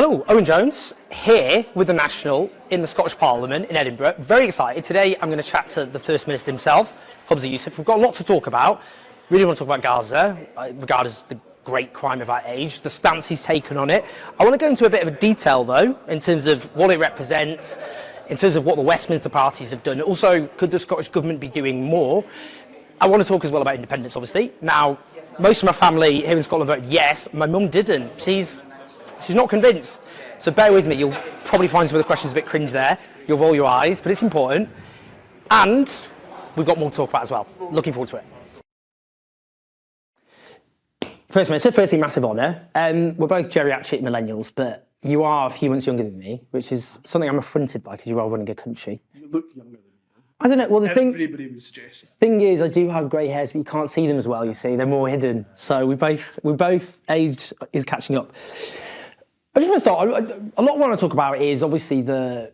Hello, Owen Jones, here with the National in the Scottish Parliament in Edinburgh. Very excited. Today I'm going to chat to the First Minister himself, Humza Yousaf. We've got a lot to talk about. Really want to talk about Gaza, regarded as the great crime of our age, the stance he's taken on it. I want to go into a bit of a detail, though, in terms of what it represents, in terms of what the Westminster parties have done. Also, could the Scottish Government be doing more? I want to talk as well about independence, obviously. Now, most of my family here in Scotland voted yes. My mum didn't. She's not convinced. So bear with me, you'll probably find some of the questions a bit cringe there. You'll roll your eyes, but it's important. And we've got more to talk about as well. Looking forward to it. First Minister, firstly, massive honour. We're both geriatric millennials, but you are a few months younger than me, which is something I'm affronted by because you are running a country. You look younger than me. I don't know. Well, Everybody would suggest. Thing is, I do have grey hairs, but you can't see them as well. You see, they're more hidden. So we both age is catching up. I just want to start. A lot I want to talk about is obviously the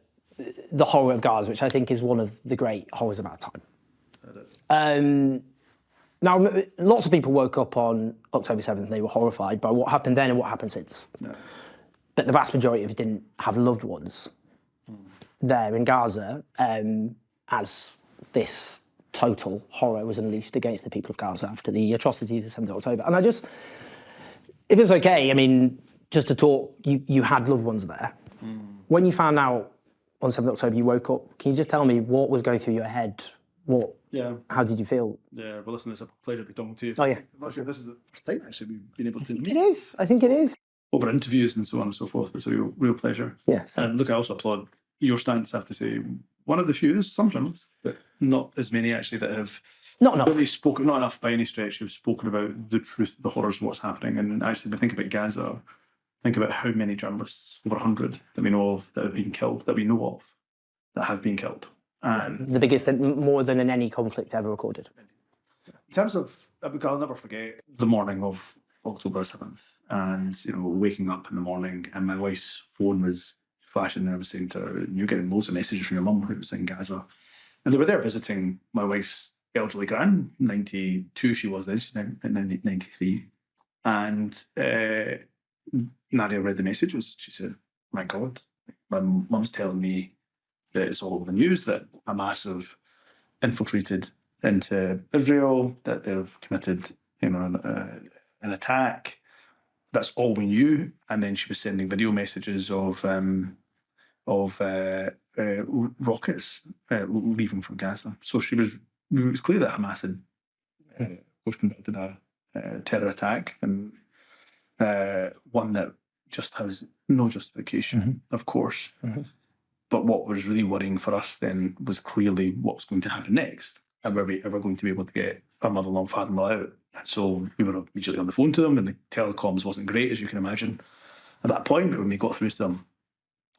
horror of Gaza, which I think is one of the great horrors of our time. Now, lots of people woke up on October 7th and they were horrified by what happened then and what happened since. No. But the vast majority of us didn't have loved ones there in Gaza as this total horror was unleashed against the people of Gaza after the atrocities of 7th of October. And I just, if it's okay, I mean, just to talk, you had loved ones there. When you found out on 7th of October you woke up, can you just tell me what was going through your head? How did you feel? Yeah, well, listen, it's a pleasure to be talking to you. Oh, yeah. I'm not sure if this is the first time, actually, we've been able to meet. It is. I think it is. Over interviews and so on and so forth. It's a real pleasure. Yeah. And look, I also applaud your stance, I have to say. One of the few, there's some journalists, but not as many, actually, that have not enough. Really spoken, not enough by any stretch, who've spoken about the truth, the horrors of what's happening. And actually, when I think about Gaza, think about how many journalists, over 100, that we know of, that have been killed, that we know of, that have been killed. The biggest, more than in any conflict ever recorded. In terms of, I'll never forget the morning of October 7th, and waking up in the morning, and my wife's phone was flashing, and I was saying to her, "You're getting loads of messages from your mum who was in Gaza," and they were there visiting my wife's elderly gran, 92 she was then, she's 93, and Nadia read the messages. She said, "My God, my mum's telling me that it's all over the news that Hamas have infiltrated into Israel, that they've committed, an attack. That's all we knew." And then she was sending video messages of rockets leaving from Gaza. So it was clear that Hamas had conducted a terror attack, and one that just has no justification, of course. But what was really worrying for us then was clearly what was going to happen next. And were we ever going to be able to get our mother-in-law and father-in-law out? And so we were immediately on the phone to them, and the telecoms wasn't great, as you can imagine, at that point. But when we got through to them,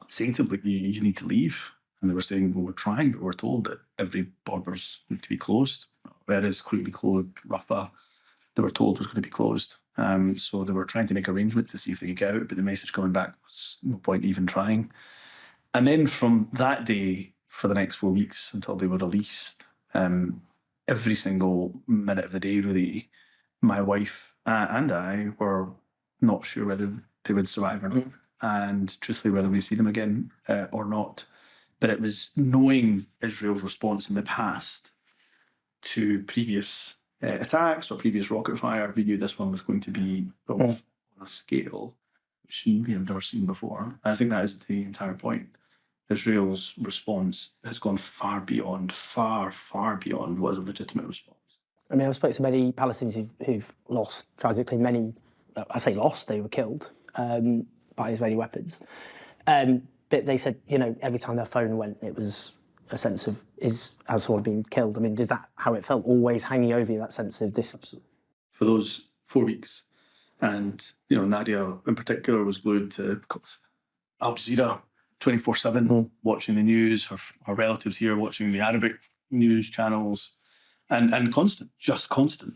saying to them, you need to leave. And they were saying, well, we're trying, but we're told that every border's going to be closed. Whereas clearly closed, Rafah, they were told was going to be closed. So they were trying to make arrangements to see if they could get out, but the message coming back was no point even trying. And then from that day, for the next 4 weeks until they were released, every single minute of the day, really, my wife and I were not sure whether they would survive or not, and truthfully whether we see them again or not. But it was knowing Israel's response in the past to previous attacks or previous rocket fire. We knew this one was going to be of on a scale which we have never seen before. And I think that is the entire point. Israel's response has gone far, far beyond what is a legitimate response. I mean, I've spoken to many Palestinians who've lost, tragically, many, I say lost, they were killed by Israeli weapons. But they said, every time their phone went, it was a sense of, has someone been killed? I mean, is that how it felt, always hanging over you, that sense of this? Absolutely. For those 4 weeks. And, Nadia in particular was glued to Al Jazeera 24/7, watching the news, her relatives here watching the Arabic news channels, and constant.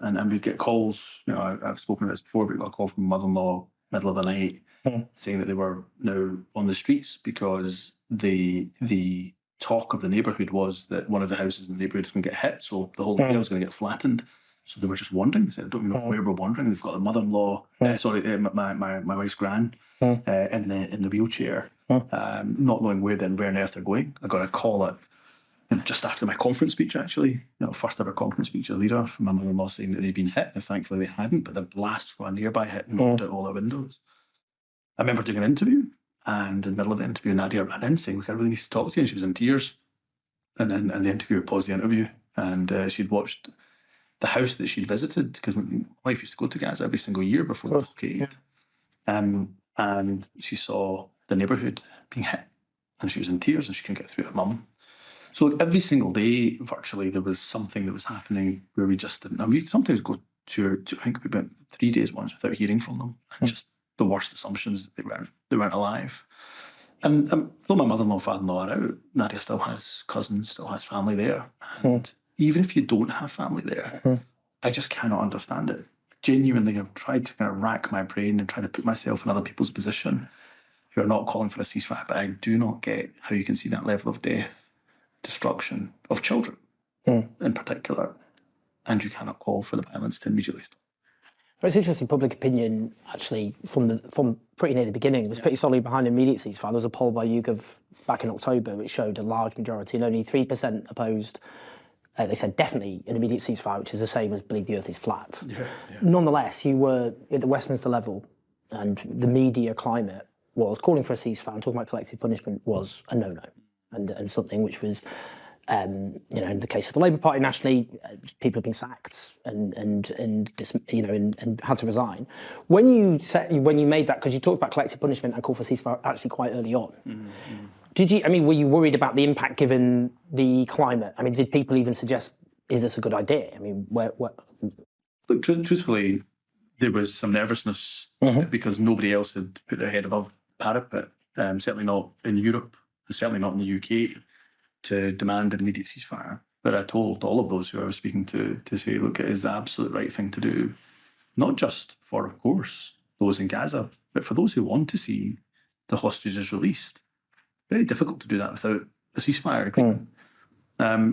And we'd get calls, I've spoken about this before, but we got a call from mother-in-law, middle of the night, saying that they were now on the streets because the talk of the neighbourhood was that one of the houses in the neighbourhood was going to get hit, so the whole area was going to get flattened. So they were just wandering. They said, I don't even know where we're wandering. They've got a mother-in-law, my wife's gran, in the wheelchair, not knowing where on earth they're going. I got a call at just after my conference speech, actually, first ever conference speech, a leader from my mother-in-law saying that they'd been hit, and thankfully they hadn't, but the blast from a nearby hit knocked out all our windows. I remember doing an interview, and in the middle of the interview, Nadia ran in saying, look, I really need to talk to you, and she was in tears. And then the interviewer paused the interview, and she'd watched the house that she'd visited, because my wife used to go to Gaza every single year before the blockade. And she saw the neighbourhood being hit, and she was in tears, and she couldn't get through her mum. So like, every single day, virtually, there was something that was happening where we just didn't know. We sometimes go to I think we went 3 days once without hearing from them, and just the worst assumptions that they weren't alive. And though my mother-in-law and father-in-law are out, Nadia still has cousins, still has family there. And even if you don't have family there, I just cannot understand it. Genuinely, I've tried to kind of rack my brain and try to put myself in other people's position who are not calling for a ceasefire, but I do not get how you can see that level of death, destruction of children in particular, and you cannot call for the violence to immediately stop. But it's interesting, public opinion, actually, from pretty near the beginning, was pretty solidly behind an immediate ceasefire. There was a poll by YouGov back in October which showed a large majority, and only 3% opposed. They said definitely an immediate ceasefire, which is the same as believe the earth is flat. Nonetheless, you were at the Westminster level, and the media climate was calling for a ceasefire and talking about collective punishment was a no-no, and something which was, in the case of the Labour Party nationally, people have been sacked and had to resign. When you made that, because you talked about collective punishment and called for ceasefire actually quite early on, were you worried about the impact given the climate? I mean, did people even suggest, is this a good idea? I mean, Look, truthfully, there was some nervousness because nobody else had put their head above the parapet, certainly not in Europe, and certainly not in the UK, to demand an immediate ceasefire. But I told all of those who I was speaking to say, look, it is the absolute right thing to do, not just for, of course, those in Gaza, but for those who want to see the hostages released. Very difficult to do that without a ceasefire agreement.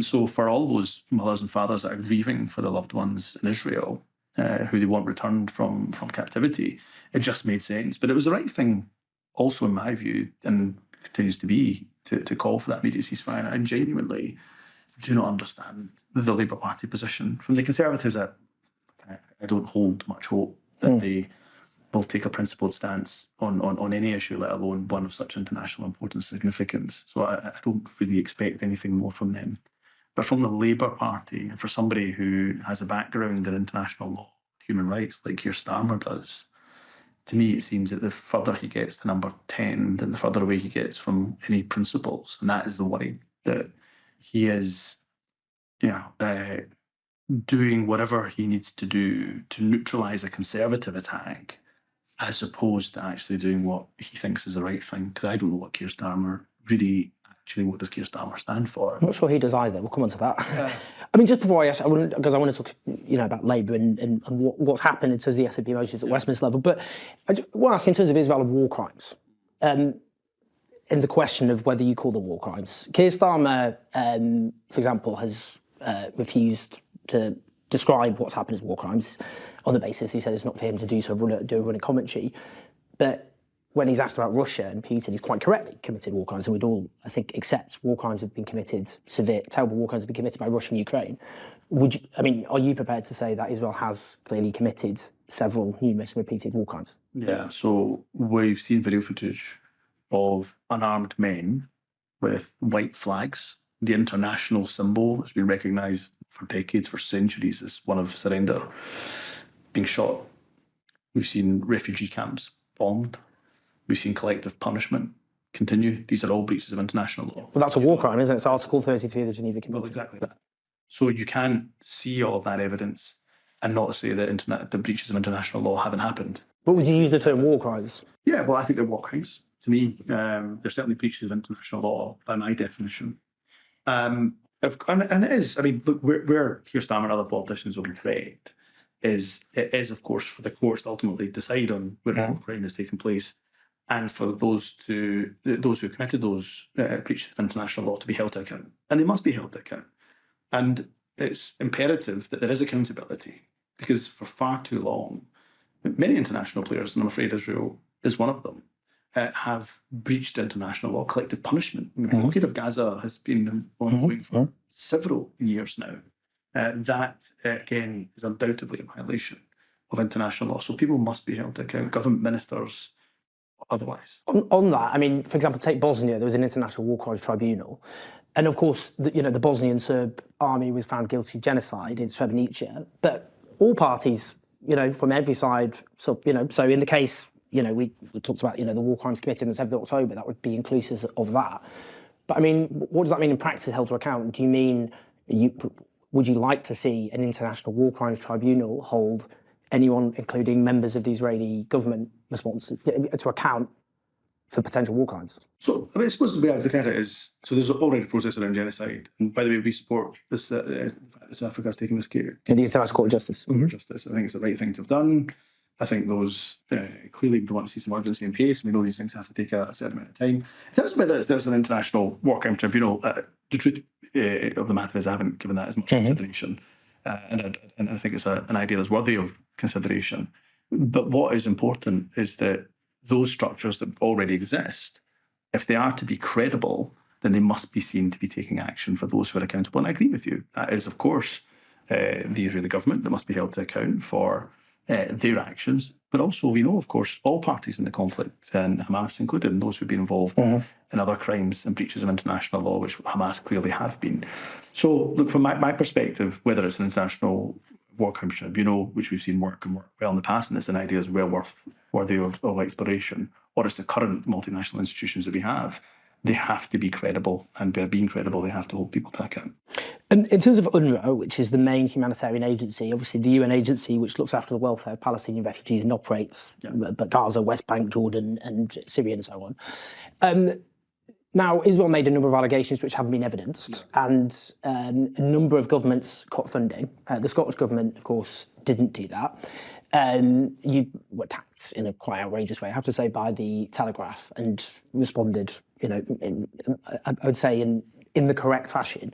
So for all those mothers and fathers that are grieving for their loved ones in Israel, who they want returned from captivity, it just made sense. But it was the right thing also, in my view, and continues to be, to call for that immediate ceasefire. I genuinely do not understand the Labour Party position. From the Conservatives, I don't hold much hope that they will take a principled stance on any issue, let alone one of such international importance and significance. So I don't really expect anything more from them. But from the Labour Party, and for somebody who has a background in international law, human rights, like Keir Starmer does, to me it seems that the further he gets to number 10, then the further away he gets from any principles. And that is the worry, that he is doing whatever he needs to do to neutralise a Conservative attack, as opposed to actually doing what he thinks is the right thing. Because I don't know what Keir Starmer really, what does Keir Starmer stand for? I'm not sure he does either. We'll come on to that. Yeah. I mean, just before I ask, because I want to talk, about Labour and what's happened in terms of the SNP motions at Westminster level. But I want to ask in terms of Israel and war crimes, and the question of whether you call them war crimes. Keir Starmer, for example, has refused to describe what's happened as war crimes on the basis he said it's not for him to do so, do a running commentary. But when he's asked about Russia and Putin, he's quite correctly committed war crimes, and we'd all, I think, accept war crimes have been committed, severe, terrible war crimes have been committed by Russia and Ukraine. Are you prepared to say that Israel has clearly committed several numerous repeated war crimes? Yeah, so we've seen video footage of unarmed men with white flags, the international symbol that's been recognised for decades, for centuries, as one of surrender, being shot. We've seen refugee camps bombed. We've seen collective punishment continue. These are all breaches of international law. Well, that's a war crime, isn't it? It's Article 33 of the Geneva Convention. Well, exactly that. So you can't see all of that evidence and not say that the breaches of international law haven't happened. But would you use the term war crimes? Yeah, well, I think they're war crimes. To me, they're certainly breaches of international law by my definition. And it is. I mean, look, where Keir Starmer and other politicians will be correct it is, of course, for the courts to ultimately decide on where a war crime has taken place, and for those who committed those breaches of international law to be held to account. And they must be held to account. And it's imperative that there is accountability. because for far too long, many international players, and I'm afraid Israel is one of them, have breached international law. Collective punishment. The blockade of Gaza has been ongoing for several years now. That, again, is undoubtedly a violation of international law. So people must be held to account, government ministers, otherwise. On that, I mean, for example, take Bosnia. There was an international war crimes tribunal, and of course, the Bosnian Serb army was found guilty of genocide in Srebrenica. But all parties, from every side, so in the case, we talked about the war crimes committed on the 7th of October. That would be inclusive of that. But I mean, what does that mean in practice? Held to account? Do you mean would you like to see an international war crimes tribunal hold anyone, including members of the Israeli government, to account for potential war crimes? So, I suppose the way I look at it is, so there's already a process around genocide. And by the way, we support this, South Africa's taking this care. In the International Court of Justice. Justice. I think it's the right thing to have done. I think those clearly we want to see some urgency and pace. We know these things have to take a certain amount of time. In terms of whether there's an international war crime tribunal, the truth of the matter is I haven't given that as much consideration. And I think it's an idea that's worthy of consideration. But what is important is that those structures that already exist, if they are to be credible, then they must be seen to be taking action for those who are accountable. And I agree with you. That is, of course, the Israeli government that must be held to account for their actions. But also, we know, of course, all parties in the conflict, and Hamas included, and those who've been involved in other crimes and breaches of international law, which Hamas clearly have been. So, look, from my perspective, whether it's an international war crimes tribunal, which we've seen work well in the past, and it's an idea as well worthy of exploration, or it's the current multinational institutions that we have, they have to be credible, and by being credible, they have to hold people to account. And in terms of UNRWA, which is the main humanitarian agency, obviously the UN agency which looks after the welfare of Palestinian refugees and operates Gaza, West Bank, Jordan, and Syria, and so on. Now, Israel made a number of allegations which haven't been evidenced, and a number of governments cut funding. The Scottish government, of course, didn't do that. You were attacked in a quite outrageous way, I have to say, by the Telegraph, and responded, I would say in the correct fashion.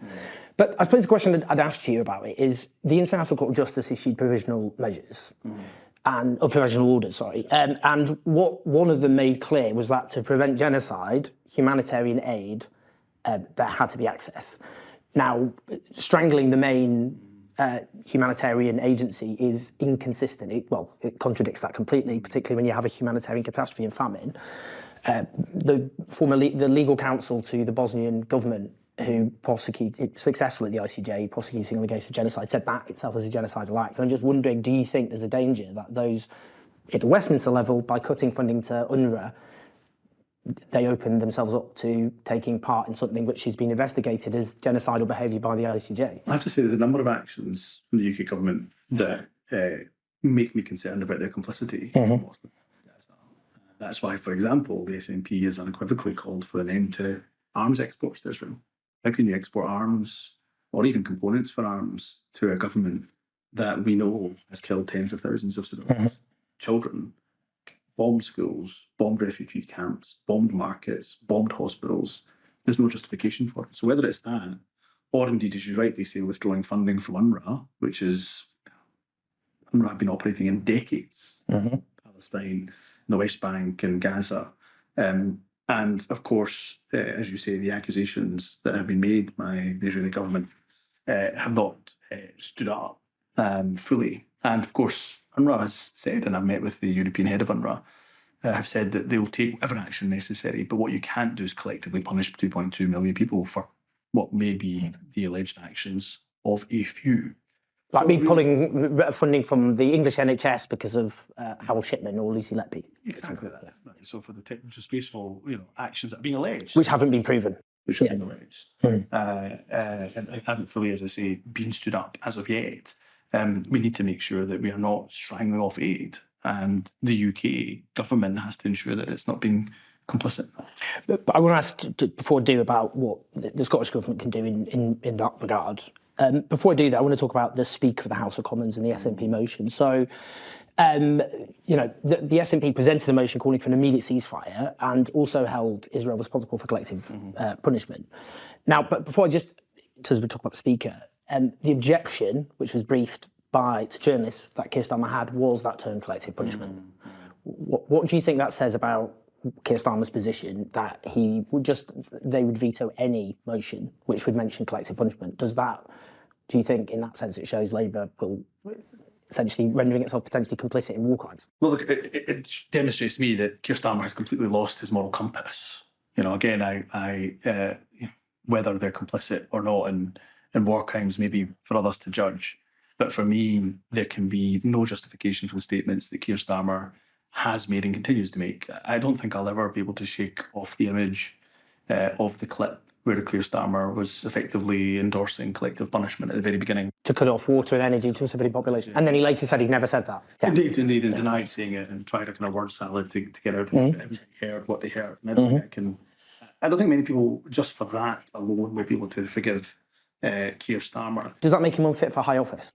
But I suppose the question I'd ask you about it is the International Court of Justice issued provisional measures, provisional orders, sorry. And what one of them made clear was that to prevent genocide, humanitarian aid, there had to be access. Now, strangling the main humanitarian agency is inconsistent. It contradicts that completely, particularly when you have a humanitarian catastrophe and famine. The legal counsel to the Bosnian government, who prosecuted successfully the ICJ, prosecuting on the case of genocide, said that itself was a genocidal act. So I'm just wondering, do you think there's a danger that those, at the Westminster level, by cutting funding to UNRWA, they open themselves up to taking part in something which has been investigated as genocidal behaviour by the ICJ? I have to say that the number of actions from the UK government that make me concerned about their complicity. That's why, for example, the SNP has unequivocally called for an end to arms exports to Israel. How can you export arms, or even components for arms, to a government that we know has killed tens of thousands of civilians, children, bombed schools, bombed refugee camps, bombed markets, bombed hospitals? There's no justification for it. So whether it's that, or indeed, as you rightly say, withdrawing funding from UNRWA, which is, UNRWA have been operating in decades, Palestine, the West Bank and Gaza. And of course, as you say, the accusations that have been made by the Israeli government have not stood up fully. And of course, UNRWA has said, and I've met with the European head of UNRWA, have said that they will take whatever action necessary, but what you can't do is collectively punish 2.2 million people for what may be the alleged actions of a few. Like me pulling funding from the English NHS because of Howell Shipman or Lucy Letby. Exactly that. Right. So for the disgraceful, actions that are being alleged, which haven't been proven, which have been alleged, and haven't fully, as I say, been stood up as of yet. We need to make sure that we are not strangling off aid, and the UK government has to ensure that it's not being complicit. But I want to ask before I do about what the Scottish government can do in that regard. Before I do that, I want to talk about the Speaker of the House of Commons and the SNP motion. So, the SNP presented a motion calling for an immediate ceasefire and also held Israel responsible for collective punishment. Now, but before I just, as we talk about the Speaker, the objection, which was briefed to journalists that Keir Starmer had was that term collective punishment. What do you think that says about Keir Starmer's position, that they would veto any motion which would mention collective punishment? Do you think in that sense it shows Labour will essentially rendering itself potentially complicit in war crimes? Well, look, it demonstrates to me that Keir Starmer has completely lost his moral compass. Again, whether they're complicit or not in war crimes may be for others to judge. But for me, there can be no justification for the statements that Keir Starmer has made and continues to make. I don't think I'll ever be able to shake off the image of the clip where Keir Starmer was effectively endorsing collective punishment at the very beginning. To cut off water and energy to a civilian population. And then he later said he'd never said that. Yeah. Indeed, and denied saying it and tried a kind of word salad to get out of everybody heard what they heard. And I don't think many people, just for that alone, will be able to forgive Keir Starmer. Does that make him unfit for high office?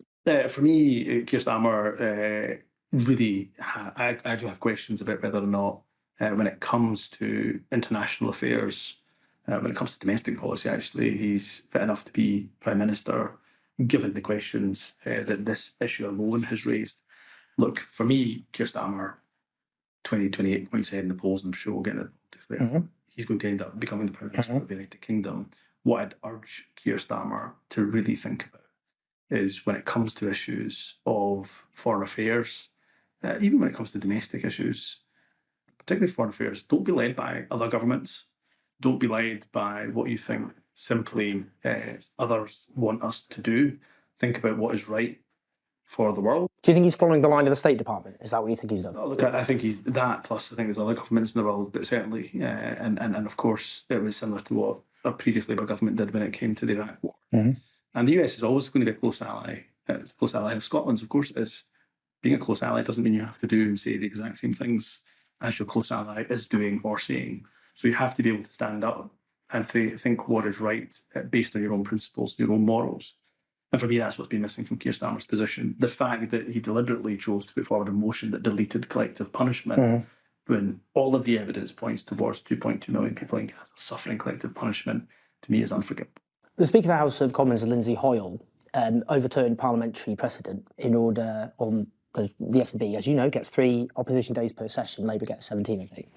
For me, Keir Starmer really, I do have questions about whether or not, when it comes to international affairs, when it comes to domestic policy, actually, he's fit enough to be Prime Minister, given the questions that this issue alone has raised. Look, for me, Keir Starmer, 2028 points ahead in the polls, and I'm sure we'll get into politics there. He's going to end up becoming the Prime Minister of the United Kingdom. What I'd urge Keir Starmer to really think about is when it comes to issues of foreign affairs, even when it comes to domestic issues, particularly foreign affairs, don't be led by other governments. Don't be led by what you think simply others want us to do. Think about what is right for the world. Do you think he's following the line of the State Department? Is that what you think he's done? Oh, look, I think he's that, plus I think there's other governments in the world, but certainly, and of course, it was similar to what a previous Labour government did when it came to the Iraq War. And the US is always going to be a close ally of Scotland's, of course it is. Being a close ally doesn't mean you have to do and say the exact same things as your close ally is doing or saying. So you have to be able to stand up and think what is right based on your own principles, your own morals. And for me, that's what's been missing from Keir Starmer's position. The fact that he deliberately chose to put forward a motion that deleted collective punishment when all of the evidence points towards 2.2 million people in Gaza suffering collective punishment, to me is unforgivable. The Speaker of the House of Commons, Lindsay Hoyle, overturned parliamentary precedent in order on, because the SNP, as you know, gets 3 opposition days per session, Labour gets 17, I think.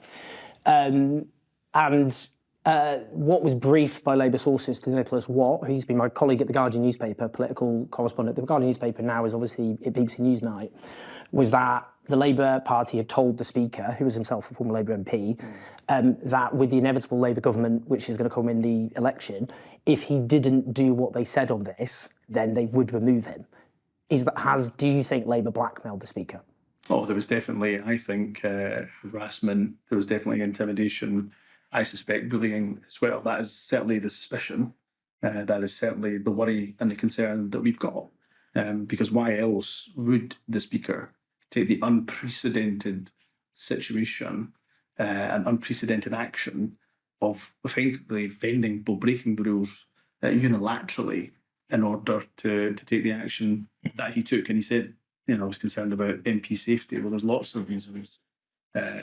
What was briefed by Labour sources to Nicholas Watt, who's been my colleague at the Guardian newspaper, political correspondent at the Guardian newspaper, now is obviously at BBC Newsnight, was that the Labour Party had told the Speaker, who was himself a former Labour MP, that with the inevitable Labour government, which is going to come in the election, if he didn't do what they said on this, then they would remove him. Do you think Labour blackmailed the Speaker? Oh, there was definitely, I think, harassment. There was definitely intimidation. I suspect bullying as well. That is certainly the suspicion. That is certainly the worry and the concern that we've got. Because why else would the Speaker take the unprecedented situation and unprecedented action of effectively breaking the rules unilaterally in order to take the action that he took? And he said, I was concerned about MP safety. Well, there's lots of reasons,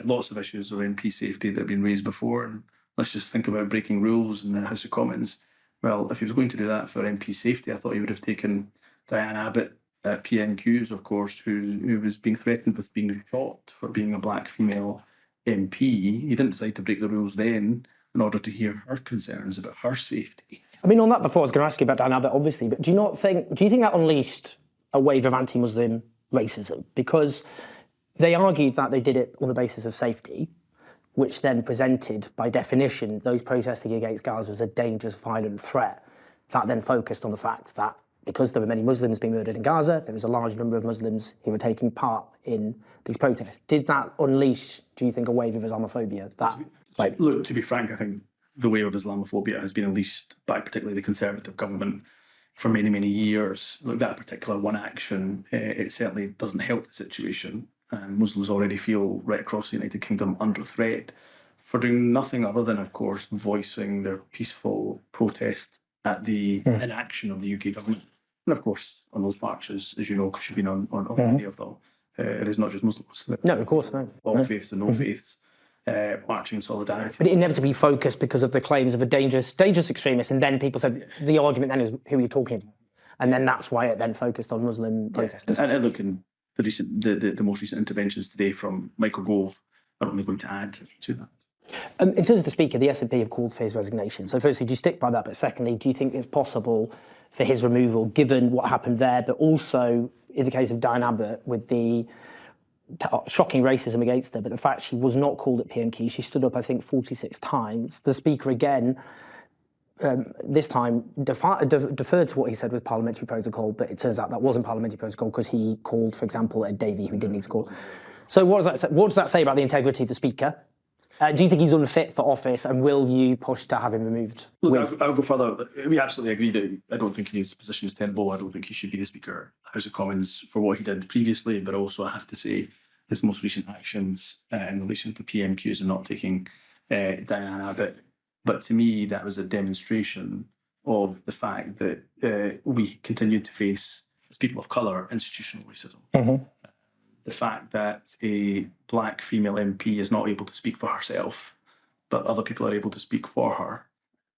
lots of issues of MP safety that have been raised before. And let's just think about breaking rules in the House of Commons. Well, if he was going to do that for MP safety, I thought he would have taken Diane Abbott at PNQs, of course, who was being threatened with being shot for being a black female MP. He didn't decide to break the rules then in order to hear her concerns about her safety. I mean, on that before, I was going to ask you about Diane Abbott, obviously, but do you think that unleashed a wave of anti-Muslim racism? Because they argued that they did it on the basis of safety, which then presented, by definition, those protesting against Gaza as a dangerous, violent threat. That then focused on the fact that because there were many Muslims being murdered in Gaza, there was a large number of Muslims who were taking part in these protests. Did that unleash, do you think, a wave of Islamophobia? Look, to be frank, I think the wave of Islamophobia has been unleashed by particularly the Conservative government for many, many years. Look, that particular one action, it certainly doesn't help the situation. And Muslims already feel right across the United Kingdom under threat for doing nothing other than, of course, voicing their peaceful protest at the inaction of the UK government. And of course, on those marches, as you know, because you've been on many of them, it is not just Muslims. No, of course, no. All faiths and no faiths marching in solidarity. But it inevitably focused because of the claims of a dangerous extremist, and then people said, the argument then is, who are you talking about? And then that's why it then focused on Muslim protesters. And look, in the most recent interventions today from Michael Gove are only going to add to that. In terms of the Speaker, the SNP have called for his resignation. So firstly, do you stick by that? But secondly, do you think it's possible for his removal, given what happened there, but also in the case of Diane Abbott with the shocking racism against her, but the fact she was not called at PMQ, she stood up, I think, 46 times. The Speaker again, this time, deferred to what he said with parliamentary protocol, but it turns out that wasn't parliamentary protocol because he called, for example, Ed Davey, who didn't need to call. So what does that say about the integrity of the Speaker? Do you think he's unfit for office, and will you push to have him removed? Look, I'll go further. We absolutely agree that I don't think his position is tenable. I don't think he should be the Speaker of the House of Commons for what he did previously, but also I have to say his most recent actions in relation to PMQs and not taking Diane Abbott. But to me, that was a demonstration of the fact that we continue to face, as people of colour, institutional racism. Mm-hmm. The fact that a black female MP is not able to speak for herself, but other people are able to speak for her,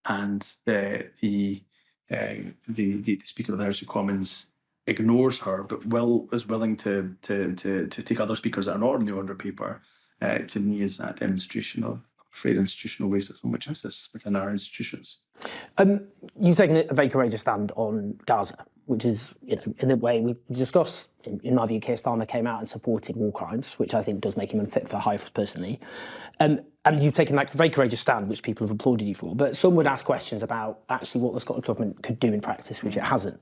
and the Speaker of the House of Commons ignores her, but is willing to take other speakers that are not on the order paper, to me is that demonstration of institutional racism which exists within our institutions. You've taken a very courageous stand on Gaza, which is, in the way we've discussed, in my view, Keir Starmer came out and supported war crimes, which I think does make him unfit for high office personally. And you've taken that very courageous stand, which people have applauded you for. But some would ask questions about actually what the Scottish Government could do in practice, which it hasn't.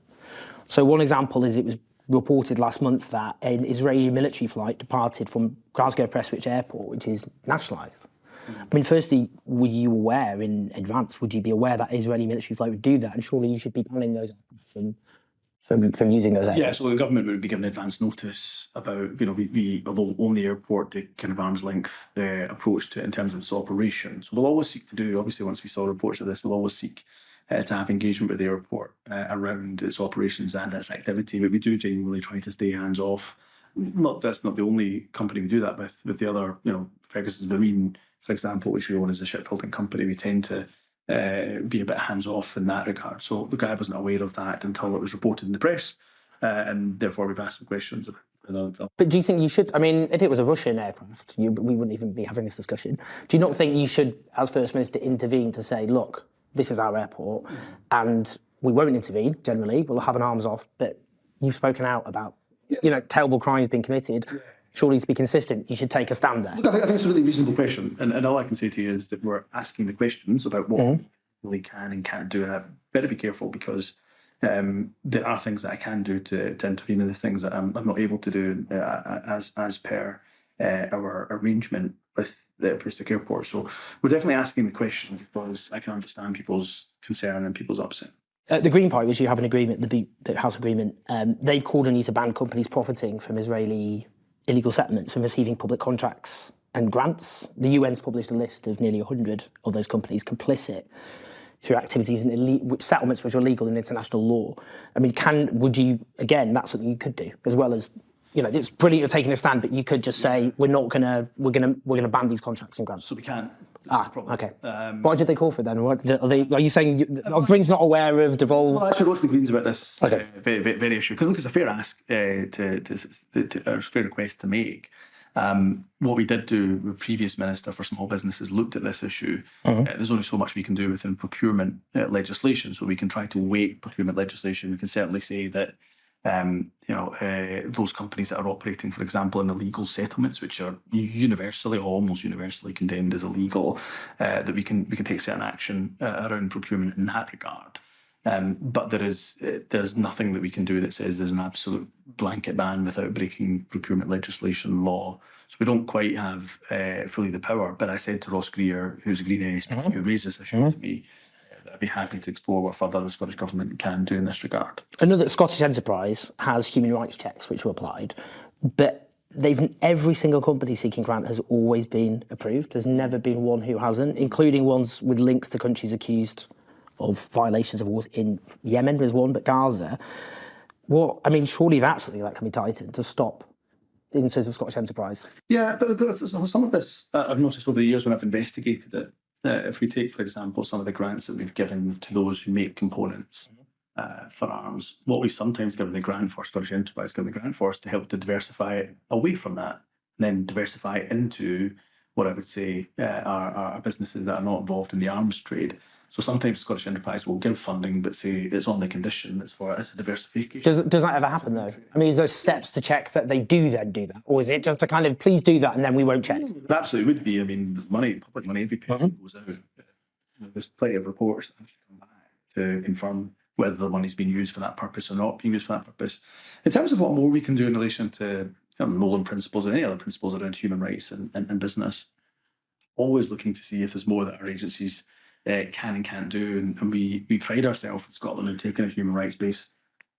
So one example is it was reported last month that an Israeli military flight departed from Glasgow Prestwich Airport, which is nationalised. I mean, firstly, were you aware in advance, would you be aware that Israeli military flight would do that? And surely you should be banning those from using those airports. Yeah, so the government would be given advance notice about, we although own the airport, the kind of arm's length approach to it in terms of its operations. We'll always seek to do, obviously, once we saw reports of this, we'll always seek to have engagement with the airport around its operations and its activity, but we do genuinely try to stay hands off. That's not the only company we do that with the other, Ferguson's Marine, for example, which we own as a shipbuilding company, we tend to be a bit hands-off in that regard. So the guy wasn't aware of that until it was reported in the press, and therefore we've asked some questions about. But do you think you should, I mean, if it was a Russian aircraft, we wouldn't even be having this discussion. Do you not think you should, as First Minister, intervene to say, look, this is our airport, and we won't intervene, generally, we'll have an arms off, but you've spoken out about, terrible crimes being committed. Surely to be consistent, you should take a stand there. Look, I think it's a really reasonable question. And all I can say to you is that we're asking the questions about what we really can and can't do. And I better be careful because there are things that I can do to intervene in the things that I'm not able to do as per our arrangement with the Prestwick Airport. So we're definitely asking the question because I can understand people's concern and people's upset. The Green Party, which you have an agreement, the House agreement, they've called on you to ban companies profiting from Israeli illegal settlements, from receiving public contracts and grants. The UN's published a list of nearly 100 of those companies complicit through activities in settlements which are illegal in international law. I mean, again, that's something you could do, as well as, it's brilliant you're taking a stand, but you could just say, we're gonna ban these contracts and grants. So we can. Okay. Why did they call for it then? Are you saying the Greens not aware of devolve? Well, I actually wrote to the Greens about this very, very issue. Because look, it's a fair ask, a fair request to make. What we did do with previous Minister for Small Businesses looked at this issue. There's only so much we can do within procurement legislation, so we can try to weight procurement legislation. We can certainly say that those companies that are operating, for example, in illegal settlements, which are universally, almost universally condemned as illegal, that we can take certain action around procurement in that regard. But there's nothing that we can do that says there's an absolute blanket ban without breaking procurement legislation law. So we don't quite have fully the power. But I said to Ross Greer, who's a Green MEP, who raised this issue to me, I'd be happy to explore what further the Scottish Government can do in this regard. I know that Scottish Enterprise has human rights checks which were applied, but every single company seeking grant has always been approved. There's never been one who hasn't, including ones with links to countries accused of violations of wars. In Yemen there's one, but Gaza. Surely that's something that can be tightened to stop in terms of Scottish Enterprise. Yeah, but some of this I've noticed over the years when I've investigated it. If we take, for example, some of the grants that we've given to those who make components, for arms. What we sometimes given the grant for, Scottish Enterprise given the grant for, is to help to diversify it away from that, and then diversify it into what I would say are businesses that are not involved in the arms trade. So sometimes Scottish Enterprise will give funding, but say it's on the condition it's a diversification. Does that ever happen though? I mean, is there steps to check that they do then do that, or is it just a kind of please do that and then we won't check? It absolutely would be. I mean, money, public money, every penny goes out. There's plenty of reports that have to come back to confirm whether the money's been used for that purpose or not being used for that purpose. In terms of what more we can do in relation to Nolan principles or any other principles around human rights and business, always looking to see if there's more that our agencies can and can't do. And we pride ourselves in Scotland in taking a human rights-based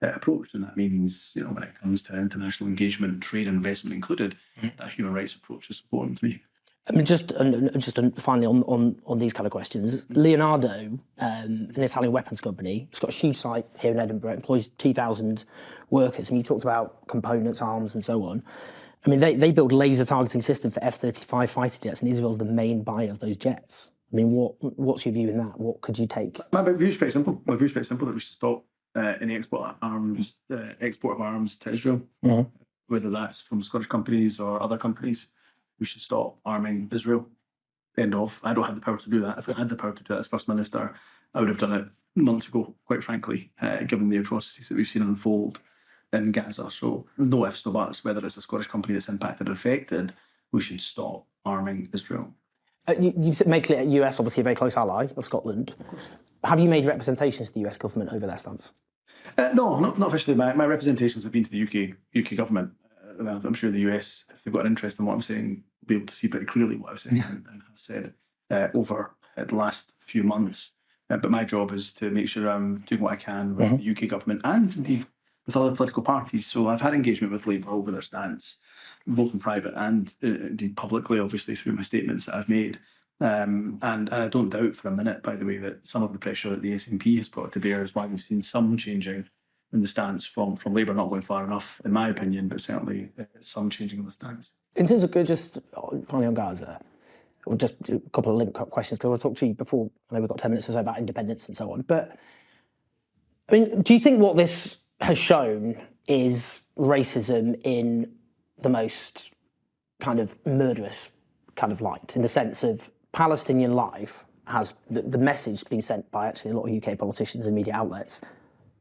approach. And that means, when it comes to international engagement, trade and investment included, that human rights approach is important to me. I mean, just finally on these kind of questions, Leonardo, an Italian weapons company, it's got a huge site here in Edinburgh, employs 2,000 workers, and you talked about components, arms, and so on. I mean, they build laser targeting system for F-35 fighter jets, and Israel's the main buyer of those jets. I mean, what's your view in that? What could you take? My view is pretty simple. My view is pretty simple, that we should stop any export of arms to Israel, whether that's from Scottish companies or other companies. We should stop arming Israel. End of. I don't have the power to do that. If I had the power to do that as First Minister, I would have done it months ago, quite frankly, given the atrocities that we've seen unfold in Gaza. So no ifs, no buts. Whether it's a Scottish company that's impacted or affected, we should stop arming Israel. You've made clear US, obviously a very close ally of Scotland. Have you made representations to the US government over their stance? No, not officially. My representations have been to the UK government. I'm sure the US, if they've got an interest in what I'm saying, will be able to see pretty clearly what I've said and have said over the last few months. But my job is to make sure I'm doing what I can with the UK government and indeed with other political parties. So I've had engagement with Labour over their stance, both in private and indeed publicly, obviously, through my statements that I've made. And I don't doubt for a minute, by the way, that some of the pressure that the SNP has brought to bear is why we've seen some changing in the stance from Labour, not going far enough, in my opinion, but certainly some changing of the stance. In terms of just finally on Gaza, or just a couple of link questions, because I want to talk to you before, I know we've got 10 minutes or so about independence and so on, but I mean, do you think what this has shown is racism in the most kind of murderous kind of light, in the sense of Palestinian life has the message being sent by actually a lot of UK politicians and media outlets?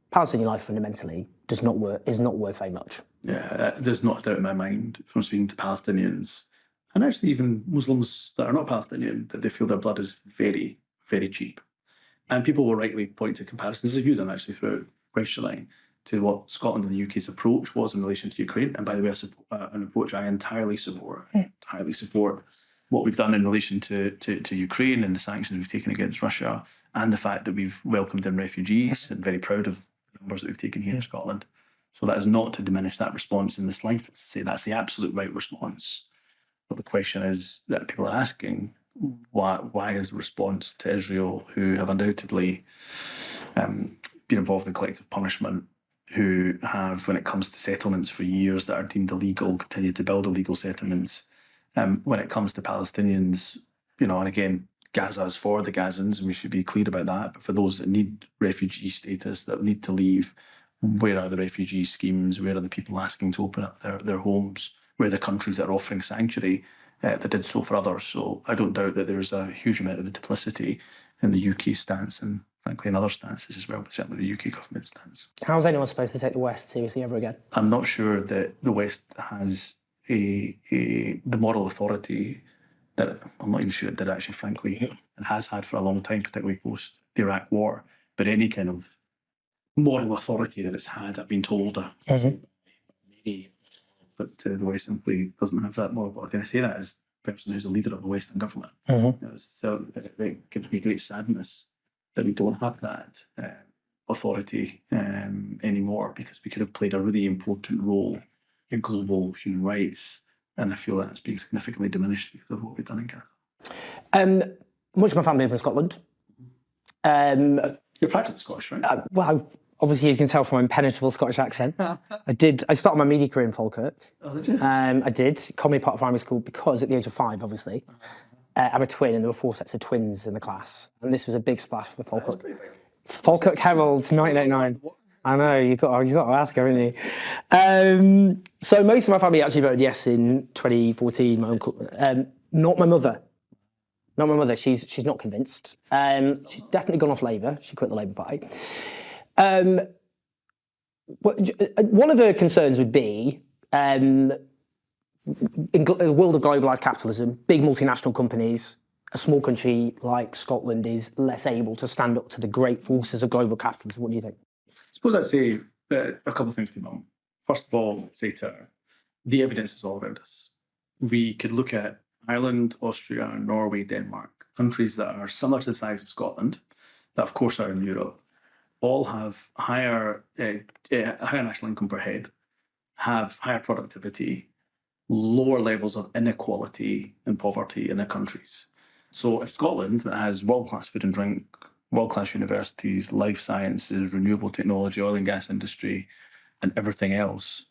Palestinian life fundamentally is not worth very much. Yeah, there's not a doubt in my mind from speaking to Palestinians, and actually even Muslims that are not Palestinian, that they feel their blood is very, very cheap. And people will rightly point to comparisons, as you've done actually throughout questioning, to what Scotland and the UK's approach was in relation to Ukraine. And by the way, an approach I entirely support. Entirely support what we've done in relation to Ukraine and the sanctions we've taken against Russia, and the fact that we've welcomed in refugees, and very proud of the numbers that we've taken here in Scotland. So that is not to diminish that response in the slightest, to say that's the absolute right response. But the question is that people are asking, why is the response to Israel, who have undoubtedly been involved in collective punishment, who have, when it comes to settlements for years that are deemed illegal, continue to build illegal settlements. When it comes to Palestinians, and again, Gaza is for the Gazans, and we should be clear about that. But for those that need refugee status, that need to leave, where are the refugee schemes? Where are the people asking to open up their homes? Where are the countries that are offering sanctuary that did so for others? So I don't doubt that there's a huge amount of duplicity in the UK stance, and frankly in other stances as well, but certainly the UK government stance. How is anyone supposed to take the West seriously ever again? I'm not sure that the West has the moral authority that, I'm not even sure it did actually, frankly, and has had for a long time, particularly post the Iraq War. But any kind of moral authority that it's had, I've been told, maybe, but the West simply doesn't have that moral authority. And I say that as a person who's a leader of the Western government. So it gives me great sadness that we don't have that authority anymore, because we could have played a really important role in global human rights, and I feel that's being significantly diminished because of what we've done in Gaza. Much of my family live in Scotland. You're practically Scottish, right? Well, obviously, you can tell from my impenetrable Scottish accent. I started my media career in Falkirk. Oh, did you? I did. Comedy part of primary school, because at the age of 5, obviously, I'm a twin, and there were 4 sets of twins in the class. And this was a big splash for the Falkirk. Falkirk Herald's 1989. I know, you've got to ask her, haven't you? So most of my family actually voted yes in 2014. My uncle, not my mother. Not my mother. She's not convinced. She's definitely gone off Labour. She quit the Labour Party. One of her concerns would be in a world of globalised capitalism, big multinational companies, a small country like Scotland is less able to stand up to the great forces of global capitalism. What do you think? I suppose I'd say a couple of things to Mum. First of all, say to her, the evidence is all around us. We could look at Ireland, Austria, Norway, Denmark, countries that are similar to the size of Scotland, that of course are in Europe, all have higher national income per head, have higher productivity, lower levels of inequality and poverty in their countries. So if Scotland, that has world-class food and drink, world-class universities, life sciences, renewable technology, oil and gas industry, and everything else,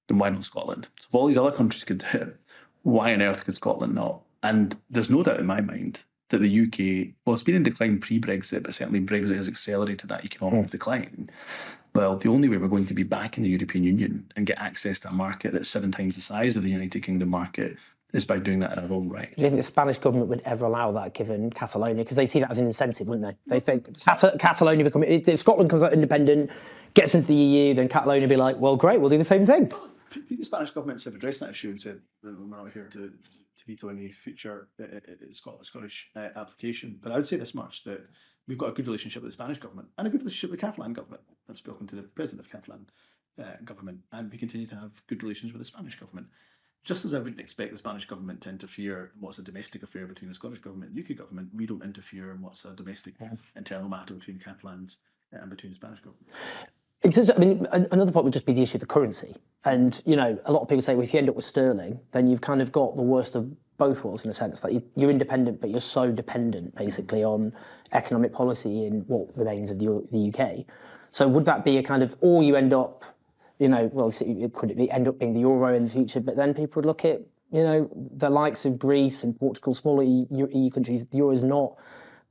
then why not Scotland? So if all these other countries could do it, why on earth could Scotland not? And there's no doubt in my mind that the UK, well, it's been in decline pre-Brexit, but certainly Brexit has accelerated that economic decline. Well, the only way we're going to be back in the European Union and get access to a market that's 7 times the size of the United Kingdom market is by doing that in our own right. Do you think the Spanish government would ever allow that, given Catalonia? Because they see that as an incentive, wouldn't they? They think Catalonia if Scotland comes out independent, gets into the EU, then Catalonia will be like, well, great, we'll do the same thing. Previous Spanish governments have addressed that issue and said we're not here to veto any future Scottish application. But I would say this much, that we've got a good relationship with the Spanish government and a good relationship with the Catalan government. I've spoken to the president of Catalan government, and we continue to have good relations with the Spanish government. Just as I wouldn't expect the Spanish government to interfere in what's a domestic affair between the Scottish government and the UK government, we don't interfere in what's a domestic internal matter between Catalans and between the Spanish government. In terms of, another point would just be the issue of the currency. And, a lot of people say, well, if you end up with sterling, then you've kind of got the worst of both worlds in a sense, that you're independent, but you're so dependent, basically, on economic policy in what remains of the UK. So would that be a kind of, or you end up, could it end up being the euro in the future? But then people would look at, the likes of Greece and Portugal, smaller EU countries, the euro is not,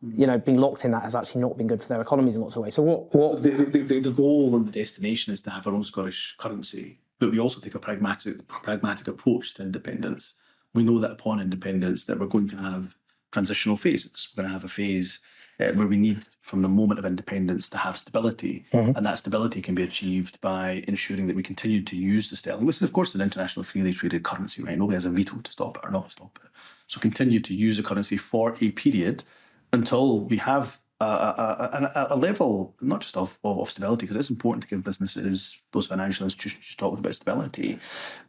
being locked in that has actually not been good for their economies in lots of ways. So what the goal and the destination is to have our own Scottish currency, but we also take a pragmatic approach to independence. We know that upon independence that we're going to have transitional phases. We're going to have a phase where we need, from the moment of independence, to have stability. And that stability can be achieved by ensuring that we continue to use the sterling, which is, of course, an international freely traded currency, right? Nobody has a veto to stop it or not stop it. So continue to use the currency for a period until we have a level, not just of stability, because it's important to give businesses, those financial institutions you talked about, stability,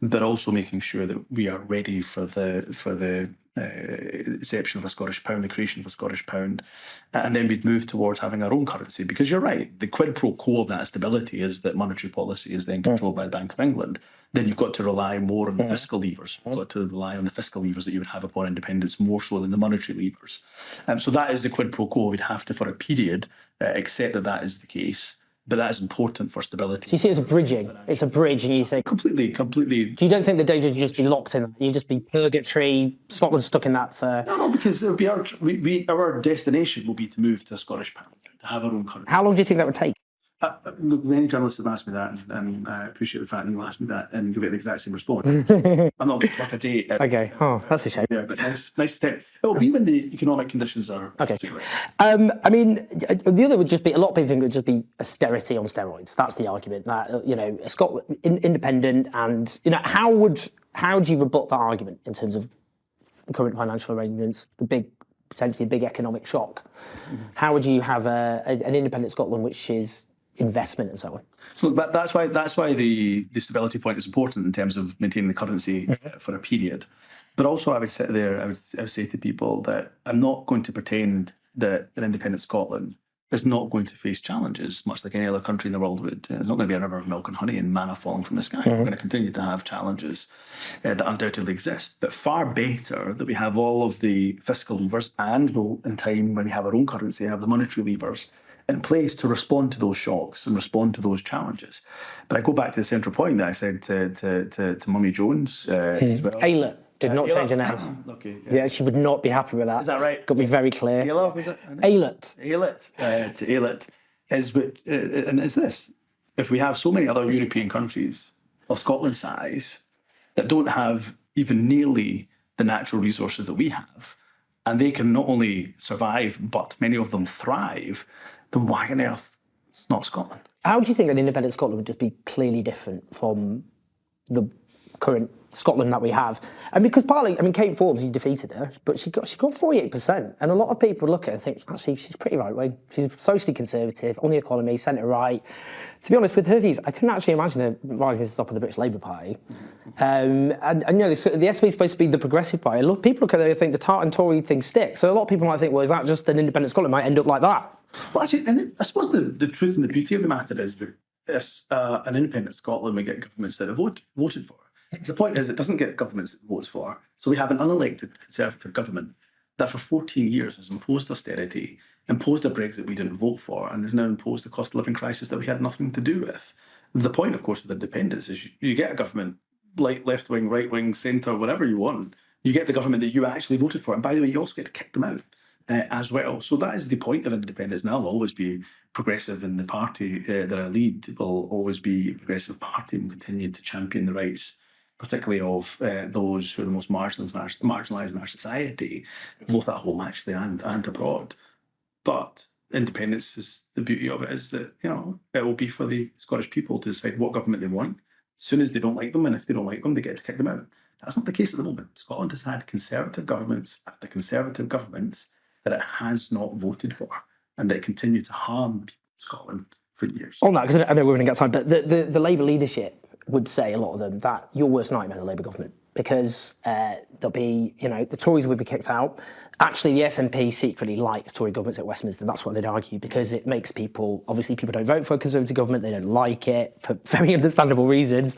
but also making sure that we are ready for the inception of a Scottish pound, the creation of a Scottish pound, and then we'd move towards having our own currency. Because you're right, the quid pro quo of that stability is that monetary policy is then controlled by the Bank of England. Then you've got to rely more on the fiscal levers. You've got to rely on the fiscal levers that you would have upon independence more so than the monetary levers. So that is the quid pro quo. We'd have to, for a period, accept that is the case. But that is important for stability. So you see it as a bridging. It's a bridge, and you think... Completely. Do you don't think the danger would just be locked in that? You'd just be purgatory, Scotland's stuck in that for... No, because it'll be our destination will be to move to a Scottish pound, to have our own currency. How long do you think that would take? Look, many journalists have asked me that, and I appreciate the fact that you asked me that, and you'll get the exact same response. I'm not like a date. Okay. Oh, that's a shame. Yeah, but nice to tell. It'll be when the economic conditions are... Okay. The other would just be, a lot of people think it would just be austerity on steroids. That's the argument, that, Scotland, independent, and, how do you rebut that argument in terms of the current financial arrangements, potentially a big economic shock? How would you have an independent Scotland which is investment and so on? So that's why the stability point is important in terms of maintaining the currency for a period. But also I would sit there, I would say to people that I'm not going to pretend that an independent Scotland is not going to face challenges, much like any other country in the world would. There's not going to be a river of milk and honey and manna falling from the sky. We're going to continue to have challenges that undoubtedly exist. But far better that we have all of the fiscal levers, and we'll, in time, when we have our own currency, have the monetary levers in place to respond to those shocks and respond to those challenges. But I go back to the central point that I said to Mummy Jones as well. Aylett did not change her name. Okay. Yeah, she would not be happy with that. Is that right? Got to be very clear. Aylett, was it? Aylett. To Aylett. is this. If we have so many other European countries of Scotland's size that don't have even nearly the natural resources that we have, and they can not only survive, but many of them thrive, then why on earth not Scotland? How do you think an independent Scotland would just be clearly different from the current Scotland that we have? And because partly, I mean, Kate Forbes, you defeated her, but she got 48%. And a lot of people look at her and think, actually, she's pretty right-wing. She's socially conservative, on the economy, centre-right. To be honest, with her views, I couldn't actually imagine her rising to the top of the British Labour Party. And you know, the SNP is supposed to be the progressive party. A lot of people look at her and think the Tartan Tory thing sticks. So a lot of people might think, well, is that just an independent Scotland might end up like that? Well, actually, and I suppose the truth and the beauty of the matter is that an independent Scotland may get governments that are voted for. The point is, it doesn't get governments it votes for. So we have an unelected Conservative government that for 14 years has imposed austerity, imposed a Brexit we didn't vote for, and has now imposed a cost of living crisis that we had nothing to do with. The point, of course, with independence is you get a government, like left-wing, right-wing, centre, whatever you want. You get the government that you actually voted for. And by the way, you also get to kick them out. As well. So that is the point of independence. And I'll always be progressive, in the party that I lead will always be a progressive party and will continue to champion the rights, particularly of those who are the most marginalised in our society, both at home actually and abroad. But independence is the beauty of it is that, you know, it will be for the Scottish people to decide what government they want. As soon as they don't like them, and if they don't like them, they get to kick them out. That's not the case at the moment. Scotland has had Conservative governments after Conservative governments that it has not voted for, and that continue to harm people in Scotland for years. On that, because I know we're going to get time, but the Labour leadership would say, a lot of them, that your worst nightmare, the Labour government, because there'll be, you know, the Tories would be kicked out. Actually, the SNP secretly likes Tory governments at Westminster. That's what they'd argue, because it makes people, obviously people don't vote for a Conservative government, they don't like it for very understandable reasons.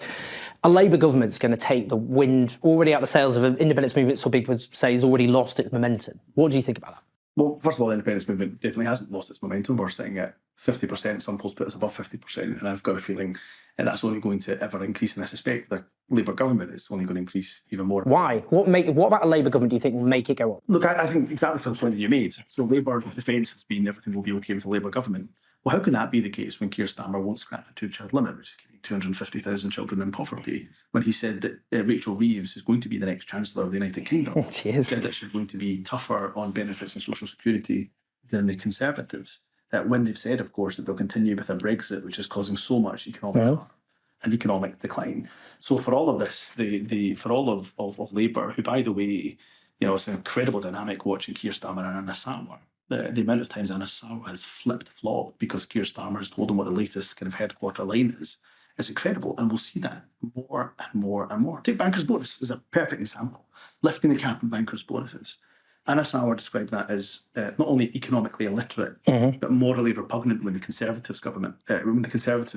A Labour government's going to take the wind already out the sails of an independence movement, some people would say has already lost its momentum. What do you think about that? Well, first of all, the independence movement definitely hasn't lost its momentum. We're sitting at 50%, some polls put us above 50%, and I've got a feeling that's only going to ever increase, and I suspect the Labour government is only going to increase even more. Why? What about a Labour government do you think will make it go up? Look, I think exactly for the point that you made. So Labour defence has been everything will be okay with the Labour government. Well, how can that be the case when Keir Starmer won't scrap the two-child limit, which is keeping 250,000 children in poverty, when he said that Rachel Reeves is going to be the next Chancellor of the United Kingdom? She is. Said that she's going to be tougher on benefits and social security than the Conservatives. That when they've said, of course, that they'll continue with a Brexit, which is causing so much economic harm and economic decline. So for all of this, for all of Labour, who, by the way, you know, it's an incredible dynamic watching Keir Starmer and Anna Sarwar. The amount of times Anna Sarwar has flipped-flopped because Keir Starmer has told him what the latest kind of headquarter line is incredible. And we'll see that more and more and more. Take bankers' bonus as a perfect example. Lifting the cap on bankers' bonuses. Anna Sarwar described that as not only economically illiterate, but morally repugnant when the Conservatives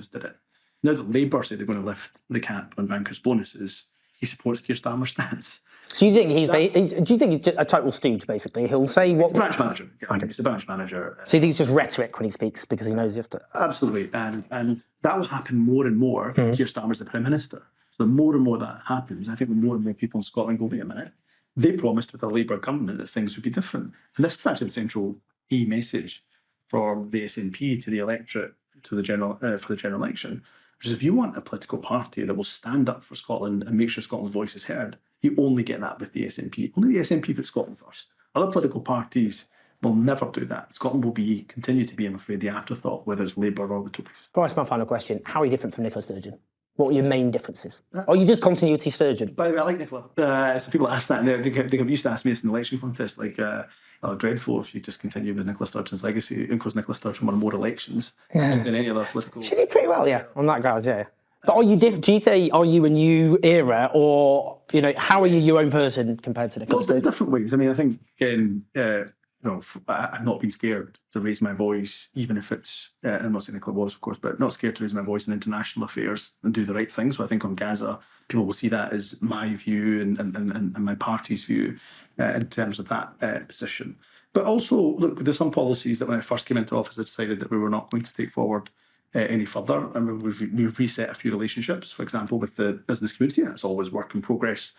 did it. Now that Labour say they're going to lift the cap on bankers' bonuses, he supports Keir Starmer's stance. So you think do you think he's just a total stooge, basically? He'll say what... He's a branch manager. Yeah, he's a branch manager. So you think it's just rhetoric when he speaks because he knows he has to... Absolutely. And that will happen more and more when Keir Starmer's the Prime Minister. So the more and more that happens, I think the more and more people in Scotland go, wait a minute, they promised with a Labour government that things would be different. And this is actually the central key message from the SNP to the electorate to the general for the general election, which is if you want a political party that will stand up for Scotland and make sure Scotland's voice is heard, you only get that with the SNP. Only the SNP put Scotland first. Other political parties will never do that. Scotland will continue to be, I'm afraid, the afterthought, whether it's Labour or the Tories. Before I ask my final question, how are you different from Nicola Sturgeon? What are your main differences? Or are you just continuity Sturgeon? By the way, I like Nicola. So people ask that, and they used to ask me this in the election contest, like, dreadful if you just continue with Nicola Sturgeon's legacy, because Nicola Sturgeon won more elections than any other political... She did pretty well, yeah, on that grounds, yeah. But are you do you think, are you a new era, or, you know, how are you your own person compared to Nicola Sturgeon? Different ways. I mean, I think, again, you know, I've not been scared to raise my voice, even if it's, and I'm not saying Nicola was, of course, but not scared to raise my voice in international affairs and do the right thing. So I think on Gaza, people will see that as my view and my party's view in terms of that position. But also, look, there's some policies that when I first came into office, I decided that we were not going to take forward any further. And we've reset a few relationships, for example, with the business community. That's always work in progress.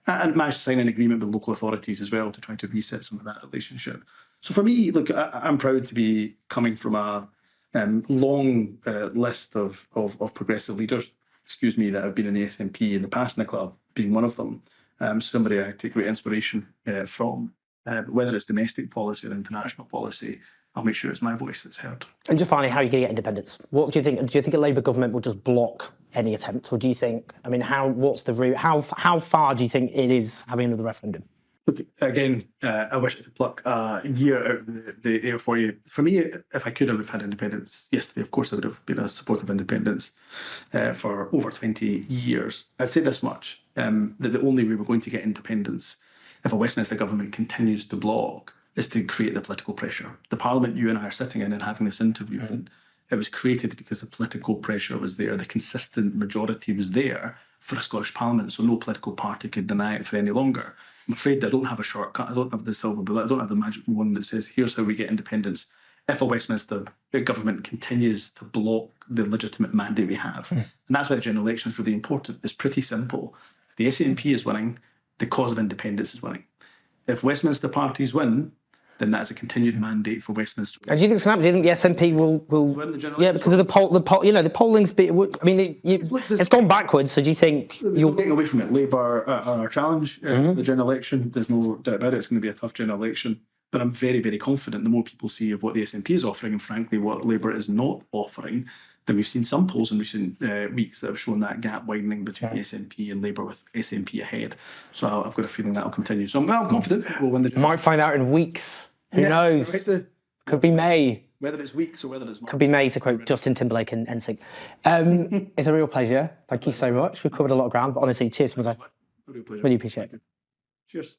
And managed to sign an agreement with local authorities as well to try to reset some of that relationship. So for me, look, I'm proud to be coming from a long list of progressive leaders, that have been in the SNP in the past, Nicola being one of them. Somebody I take great inspiration from. Whether it's domestic policy or international policy, I'll make sure it's my voice that's heard. And just finally, how are you going to get independence? What do you think? Do you think a Labour government will just block any attempts, or do you think? I mean, what's the route? How far do you think it is having another referendum? Look, again, I wish I could pluck a year out of the air for you. For me, if I could have had independence yesterday, of course I would have been a supporter of independence for over 20 years. I'd say this much, that the only way we're going to get independence, if a Westminster government continues to block, is to create the political pressure. The Parliament you and I are sitting in and having this interview in, it was created because the political pressure was there, the consistent majority was there for a Scottish Parliament, so no political party could deny it for any longer. I'm afraid I don't have a shortcut, I don't have the silver bullet, I don't have the magic wand that says, here's how we get independence. If a Westminster government continues to block the legitimate mandate we have, and that's why the general election is really important. It's pretty simple. If the SNP is winning, the cause of independence is winning. If Westminster parties win, then that's a continued mandate for Westminster. And do you think it's going to happen? Do you think the SNP will win the general election? because of the polling's bit. I mean, it's gone backwards. So do you think you're getting away from it? Labour are our challenge the general election. There's no doubt about it. It's going to be a tough general election. But I'm very, very confident the more people see of what the SNP is offering and frankly what Labour is not offering, then we've seen some polls in recent weeks that have shown that gap widening between the SNP and Labour, with SNP ahead. So I've got a feeling that will continue. So I'm confident we'll win the general. Might find out in weeks. Who knows? Could be May. Whether it's weeks or whether it's months. Could be May, to quote Justin Timberlake and NSYNC. It's a real pleasure. Thank you so much. We've covered a lot of ground, but honestly, cheers, Humza. Real pleasure. Really appreciate it. Cheers.